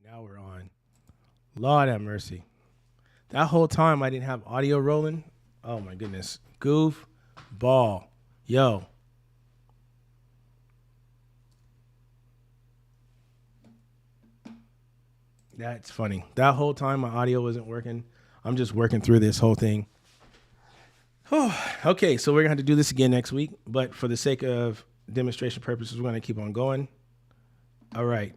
Now we're on. Lord have mercy. That whole time I didn't have audio rolling. Oh my goodness. Goof ball. Yo. That's funny. That whole time my audio wasn't working. I'm just working through this whole thing. Okay, so we're gonna have to do this again next week, but for the sake of demonstration purposes, we're gonna keep on going. All right.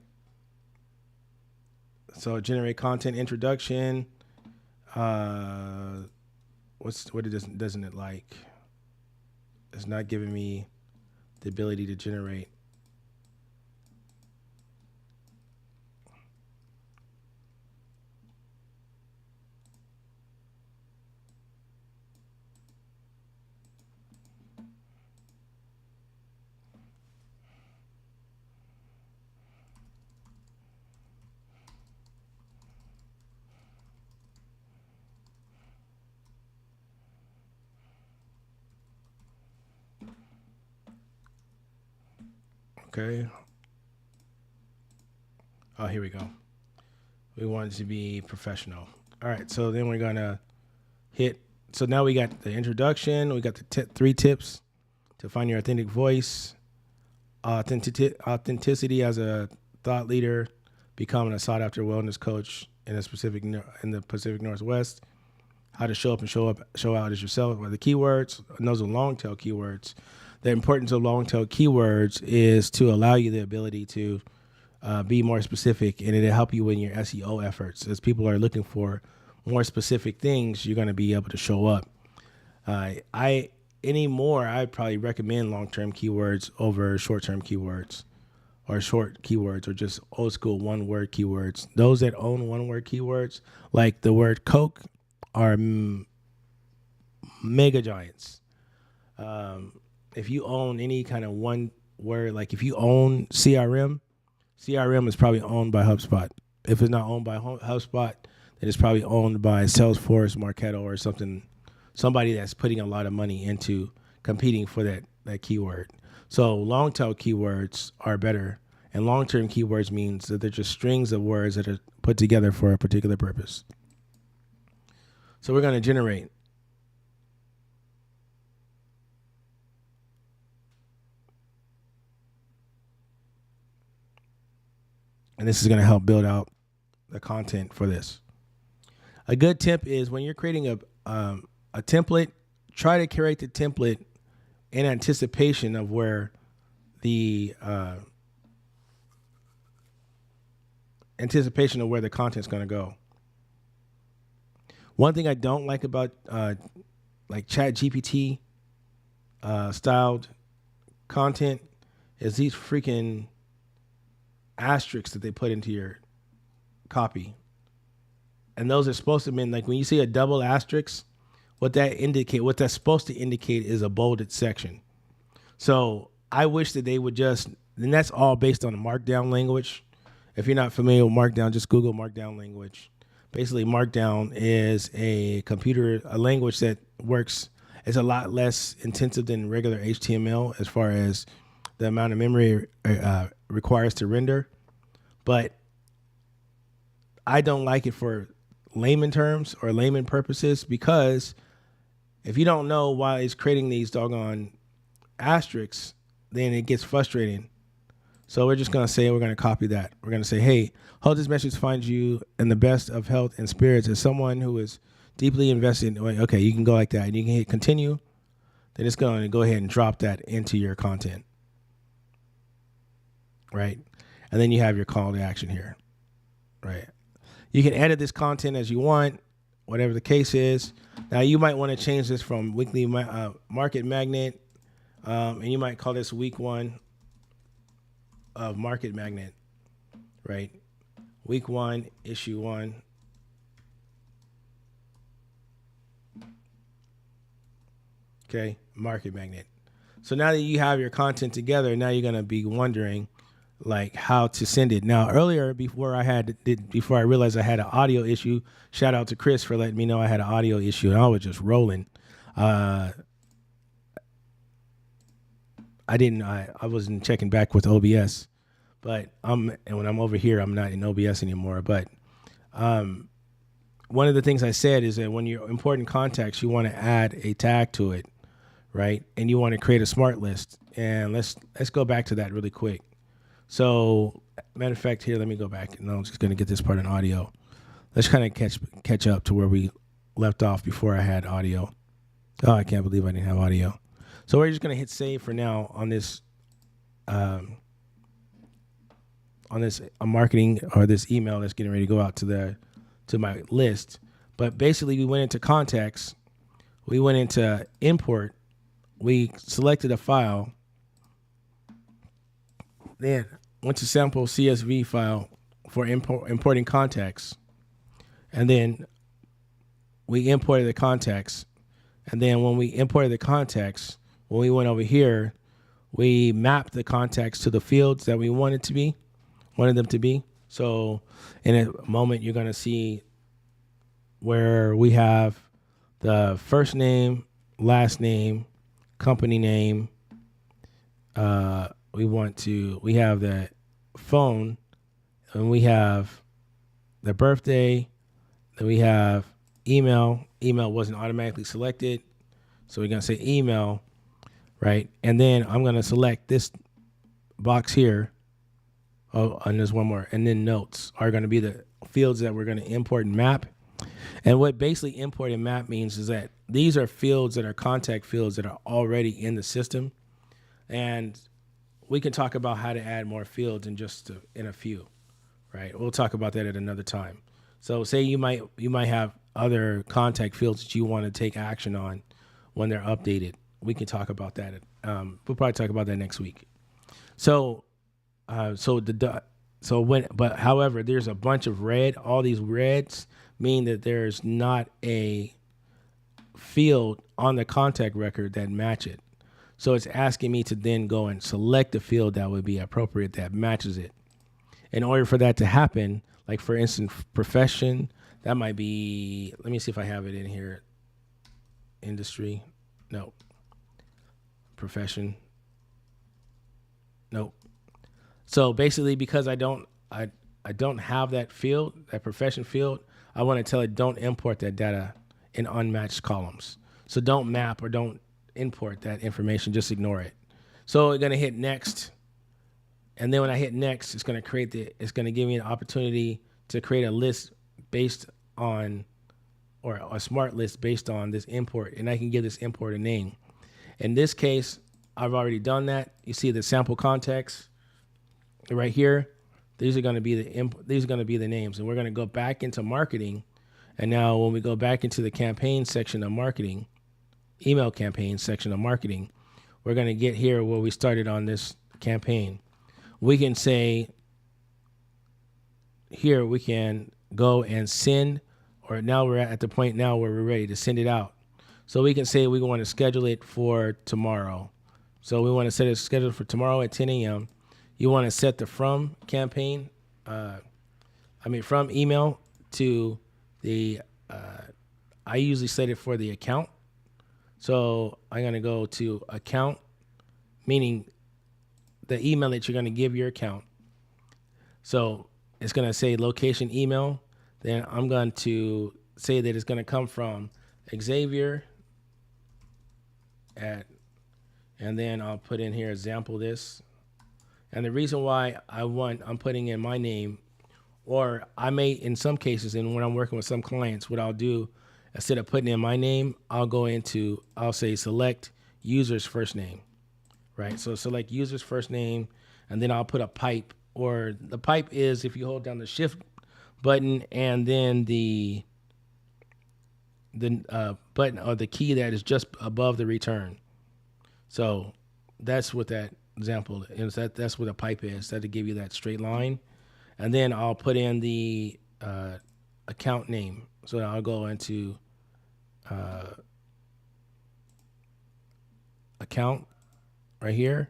So generate content introduction. Uh what it doesn't it like? It's not giving me the ability to generate. Okay. Oh, here we go. We want it to be professional. All right. So then we're gonna hit. So now we got the introduction. We got the three tips to find your authentic voice, authenticity as a thought leader, becoming a sought after wellness coach in the Pacific Northwest, how to show up and show out as yourself. Or the keywords, and those are long tail keywords. The importance of long tail keywords is to allow you the ability to be more specific, and it'll help you in your SEO efforts. As people are looking for more specific things, you're going to be able to show up. I I'd probably recommend long-term keywords over short-term keywords, or short keywords, or just old school one-word keywords. Those that own one-word keywords, like the word Coke, are mega giants. If you own any kind of one word, like if you own CRM is probably owned by HubSpot. If it's not owned by HubSpot, then it's probably owned by Salesforce, Marketo, or somebody that's putting a lot of money into competing for that keyword. So long tail keywords are better, and long term keywords means that they're just strings of words that are put together for a particular purpose. So we're going to generate. And this is going to help build out the content for this. A good tip is when you're creating a template, try to create the template in anticipation of where the content's going to go. One thing I don't like about like Chat GPT styled content is these freaking asterisks that they put into your copy. And those are supposed to mean, like when you see a double asterisk, what that's supposed to indicate is a bolded section. So I wish that they would and that's all based on the Markdown language. If you're not familiar with Markdown, just Google Markdown language. Basically, Markdown is a language that works. It's a lot less intensive than regular HTML as far as the amount of memory requires to render. But I don't like it for layman terms or layman purposes, because if you don't know why it's creating these doggone asterisks, then it gets frustrating. So we're just going to say, we're going to copy that. We're going to say, hey, hope this message finds you in the best of health and spirits as someone who is deeply invested. Okay, you can go like that, and you can hit continue. Then it's going to go ahead and drop that into your content. Right? And then you have your call to action here. Right? You can edit this content as you want, whatever the case is. Now, you might want to change this from weekly market magnet, and you might call this week 1 of market magnet, right? Week 1, issue 1. Okay, market magnet. So now that you have your content together, now you're going to be wondering like how to send it. Now, earlier, before I realized I had an audio issue, shout out to Chris for letting me know I had an audio issue, and I was just rolling. I wasn't checking back with OBS, But and when I'm over here, I'm not in OBS anymore. But one of the things I said is that when you're important contacts, you want to add a tag to it, right? And you want to create a smart list. And let's go back to that really quick. So, matter of fact, here, let me go back. And I'm just going to get this part in audio. Let's kind of catch up to where we left off before I had audio. Oh, I can't believe I didn't have audio. So we're just going to hit save for now on this marketing or this email that's getting ready to go out to my list. But basically, we went into contacts, we went into import, we selected a file, then went to sample CSV file for importing contacts, and then we imported the contacts, and then when we imported the contacts, when we went over here, we mapped the contacts to the fields that we wanted them to be. So in a moment, you're going to see where we have the first name, last name, company name. We have the phone, and we have the birthday, then we have email. Email wasn't automatically selected, so we're going to say email, right? And then I'm going to select this box here. Oh, and there's one more. And then notes are going to be the fields that we're going to import and map. And what basically import and map means is that these are fields that are contact fields that are already in the system. And we can talk about how to add more fields in a few, right? We'll talk about that at another time. So say you might have other contact fields that you want to take action on when they're updated. We can talk about that. We'll probably talk about that next week. However, there's a bunch of red. All these reds mean that there's not a field on the contact record that match it. So it's asking me to then go and select the field that would be appropriate that matches it. In order for that to happen, like for instance, profession, that might be, let me see if I have it in here. Industry, no. Profession, no. So basically, because I don't have that field, that profession field, I want to tell it don't import that data in unmatched columns. So don't map or don't import that information, just ignore it. So we're gonna hit next. And then when I hit next, it's gonna give me an opportunity to create a list based on, or a smart list based on this import. And I can give this import a name. In this case, I've already done that. You see the sample context right here. These are going to be the names, and we're going to go back into marketing. And now when we go back into the campaign section of marketing, email campaign section of marketing, we're going to get here where we started on this campaign. We can say here, we can go and send, or now we're at the point now where we're ready to send it out. So we can say we want to schedule it for tomorrow. So we want to set it scheduled for tomorrow at 10 a.m. You want to set the from campaign, from email to the, I usually set it for the account. So I'm going to go to account, meaning the email that you're going to give your account. So it's going to say location email. Then I'm going to say that it's going to come from Xavier and then I'll put in here example this. And the reason why I'm putting in my name, or I may, in some cases, and when I'm working with some clients, what I'll do, instead of putting in my name, I'll say select user's first name, right? So select user's first name, and then I'll put a pipe, or the pipe is if you hold down the shift button and then the button or the key that is just above the return. So that's what that example is. That's what a pipe is. That'll give you that straight line. And then I'll put in the account name. So I'll go into account right here.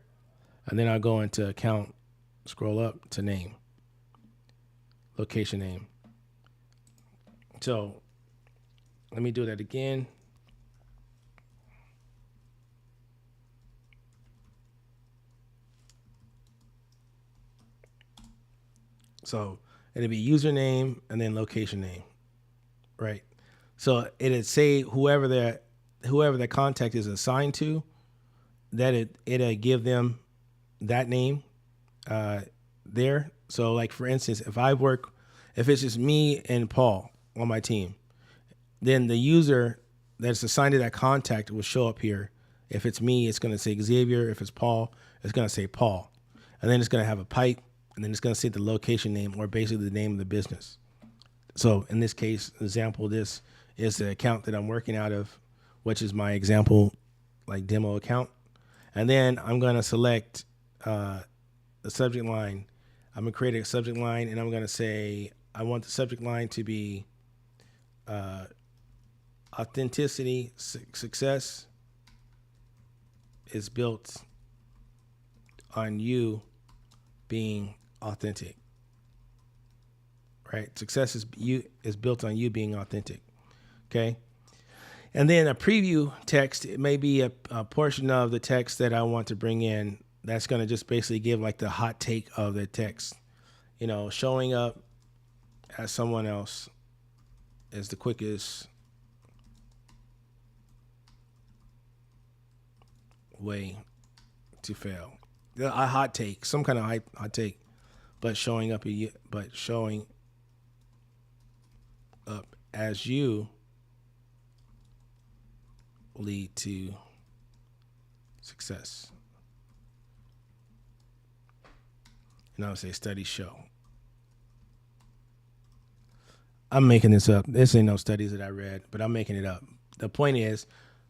And then I'll go into account, scroll up to name, location name. So let me do that again. So it'd be username and then location name, right? So it'd say whoever that contact is assigned to, that it'll give them that name there. So like for instance, if it's just me and Paul on my team, then the user that's assigned to that contact will show up here. If it's me, it's going to say Xavier. If it's Paul, it's going to say Paul. And then it's going to have a pipe, and then it's going to say the location name, or basically the name of the business. So in this case, example, this is the account that I'm working out of, which is my example, like demo account. And then I'm going to select the subject line. I'm going to create a subject line, and I'm going to say, I want the subject line to be authenticity, success is built on you being authentic, right? Success is built on you being authentic. Okay. And then a preview text, it may be a portion of the text that I want to bring in. That's going to just basically give like the hot take of the text. Showing up as someone else is the quickest way to fail. A hot take, some kind of hot take, but showing up as you lead to success. And I would say studies show. I'm making this up. This ain't no studies that I read, but I'm making it up. The point is,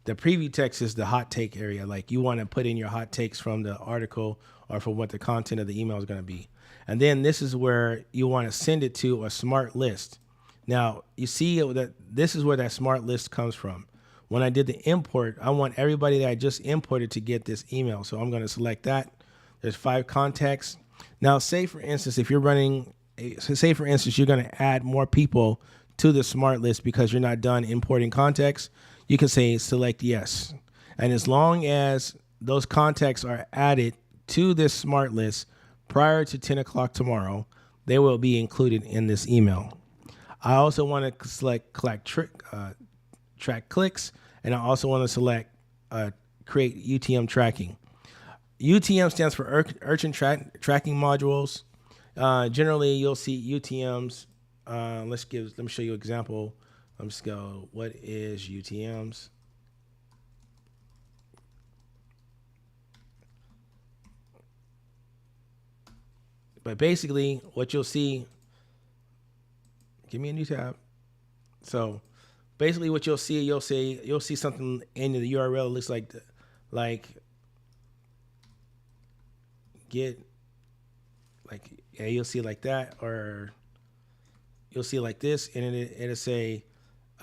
the preview text is the hot take area. Like you want to put in your hot takes from the article or from what the content of the email is going to be. And then this is where you want to send it to a smart list. Now, you see that this is where that smart list comes from. When I did the import, I want everybody that I just imported to get this email. So I'm going to select that. There's 5 contacts. Now, say for instance, you're going to add more people to the smart list because you're not done importing contacts, you can say select yes. And as long as those contacts are added to this smart list prior to 10 o'clock tomorrow, they will be included in this email. I also want to select track clicks, and I also want to select create UTM tracking. UTM stands for urgent tracking modules. Generally, you'll see UTMs. Let me show you an example. I'm just go, what is UTMs? But basically, what you'll see, give me a new tab. So basically what you'll see something in the URL that looks like get, like, yeah, you'll see like that, or you'll see like this, and it'll say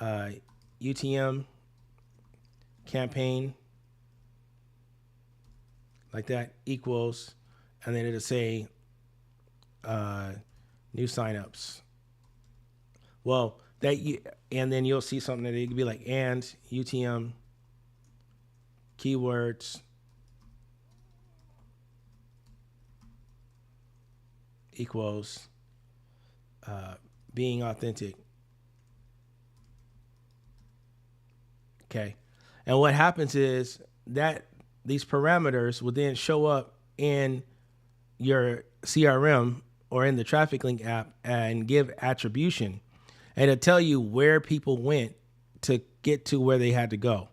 UTM campaign, like that, equals, and then it'll say new signups. Well, and then you'll see something that it could be like and UTM keywords equals being authentic. Okay. And what happens is that these parameters will then show up in your CRM or in the Traffic Link app and give attribution. And it'll tell you where people went to get to where they had to go.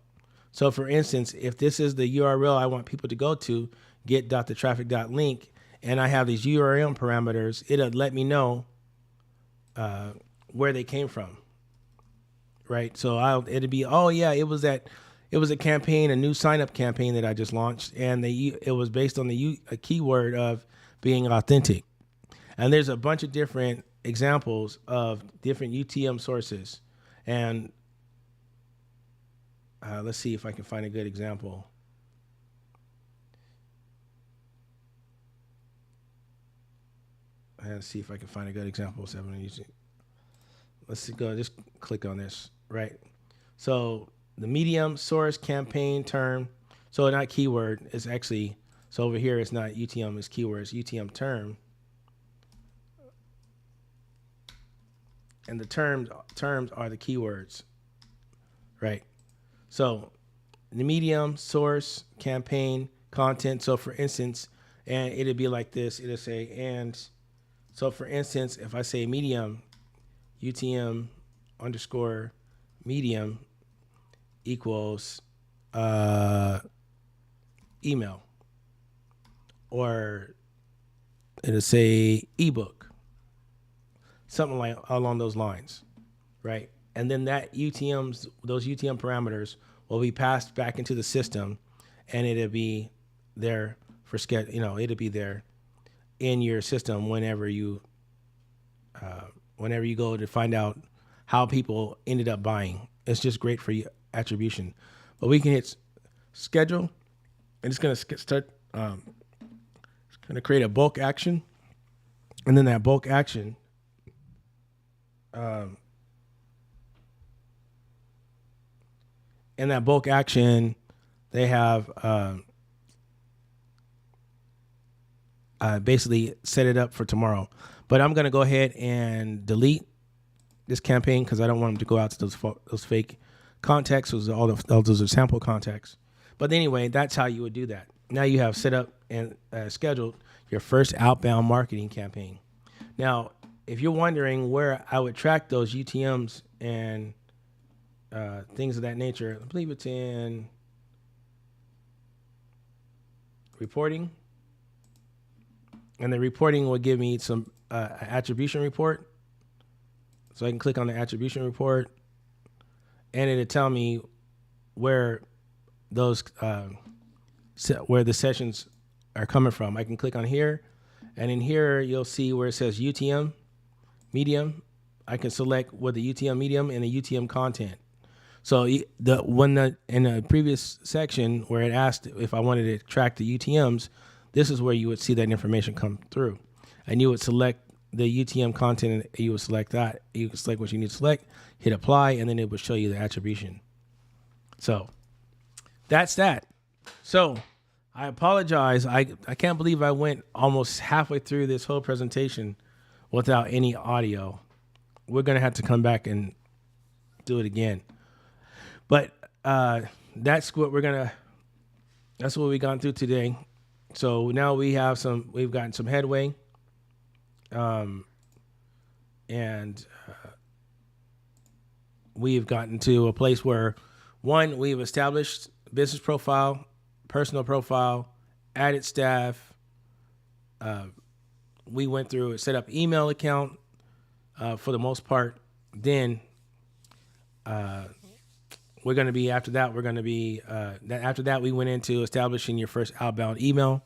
So for instance, if this is the URL I want people to go to, get.thetraffic.link, and I have these URL parameters, it'll let me know where they came from. Right. So it'd be, oh yeah, it was a campaign, a new sign up campaign that I just launched, and it was based on a keyword of being authentic. And there's a bunch of different examples of different UTM sources. And let's see if I can find a good example. Let's see if I can find a good example of 7 using. Let's go, just click on this, right? So the medium source campaign term, so not keyword, it's actually, so over here it's not UTM, it's keywords, UTM term. and the terms are the keywords, right? So the medium, source, campaign, content. So for instance, and it'd be like this. It'll say, and so for instance, if I say medium, UTM underscore medium equals email, or it'll say ebook, something like along those lines, right? And then those UTM parameters will be passed back into the system, and it'll be there for schedule. It'll be there in your system whenever you go to find out how people ended up buying. It's just great for attribution. But we can hit schedule, and it's going to start. It's going to create a bulk action, and then that bulk action. In that bulk action, they have basically set it up for tomorrow. But I'm going to go ahead and delete this campaign because I don't want them to go out to those fake contacts. Those are sample contacts. But anyway, that's how you would do that. Now you have set up and scheduled your first outbound marketing campaign. Now, if you're wondering where I would track those UTMs and things of that nature, I believe it's in reporting. And the reporting will give me some attribution report. So I can click on the attribution report, and it'll tell me where those where the sessions are coming from. I can click on here, and in here you'll see where it says UTM medium. I can select with the UTM medium and the UTM content. So in the previous section where it asked if I wanted to track the UTMs, this is where you would see that information come through, and you would select the UTM content, and you would select that. You can select what you need to select, hit apply, and then it would show you the attribution. So that's that. So I apologize. I can't believe I went almost halfway through this whole presentation without any audio. We're going to have to come back and do it again. But that's what we've gone through today. So now we've gotten some headway. And we've gotten to a place where, one, we've established business profile, personal profile, added staff. We went through and set up email account for the most part. Then we're going to be, after that, we went into establishing your first outbound email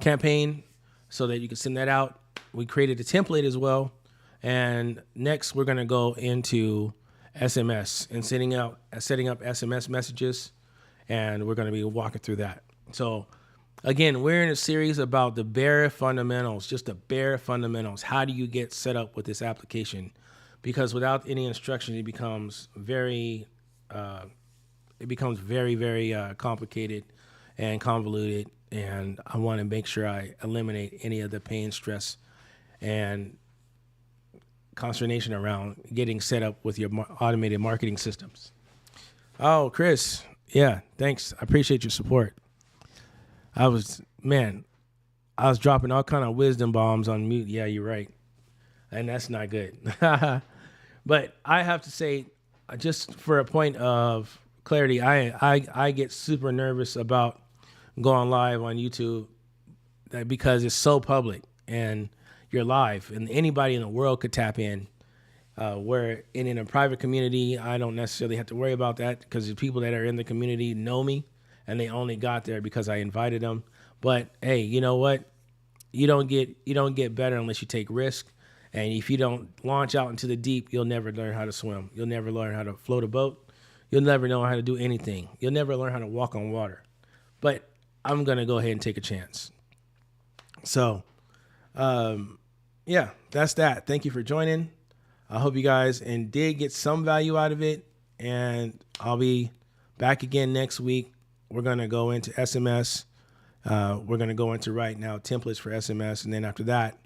campaign so that you can send that out. We created a template as well. And next we're going to go into SMS and setting up SMS messages. And we're going to be walking through that. So again, we're in a series about the bare fundamentals, just the bare fundamentals. How do you get set up with this application? Because without any instruction, it becomes very, very complicated and convoluted. And I want to make sure I eliminate any of the pain, stress, and consternation around getting set up with your automated marketing systems. Oh, Chris. Yeah, thanks. I appreciate your support. I was dropping all kind of wisdom bombs on mute. Yeah, you're right. And that's not good. But I have to say, just for a point of clarity, I get super nervous about going live on YouTube because it's so public and you're live and anybody in the world could tap in. Where in a private community, I don't necessarily have to worry about that because the people that are in the community know me and they only got there because I invited them. But hey, you know what? You don't get better unless you take risk. And if you don't launch out into the deep, you'll never learn how to swim. You'll never learn how to float a boat. You'll never know how to do anything. You'll never learn how to walk on water. But I'm going to go ahead and take a chance. So, yeah, that's that. Thank you for joining. I hope you guys did get some value out of it. And I'll be back again next week. We're going to go into SMS. We're going to go into right now templates for SMS. And then after that,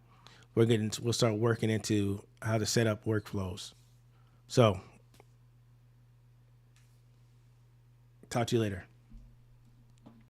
we'll start working into how to set up workflows. So, talk to you later.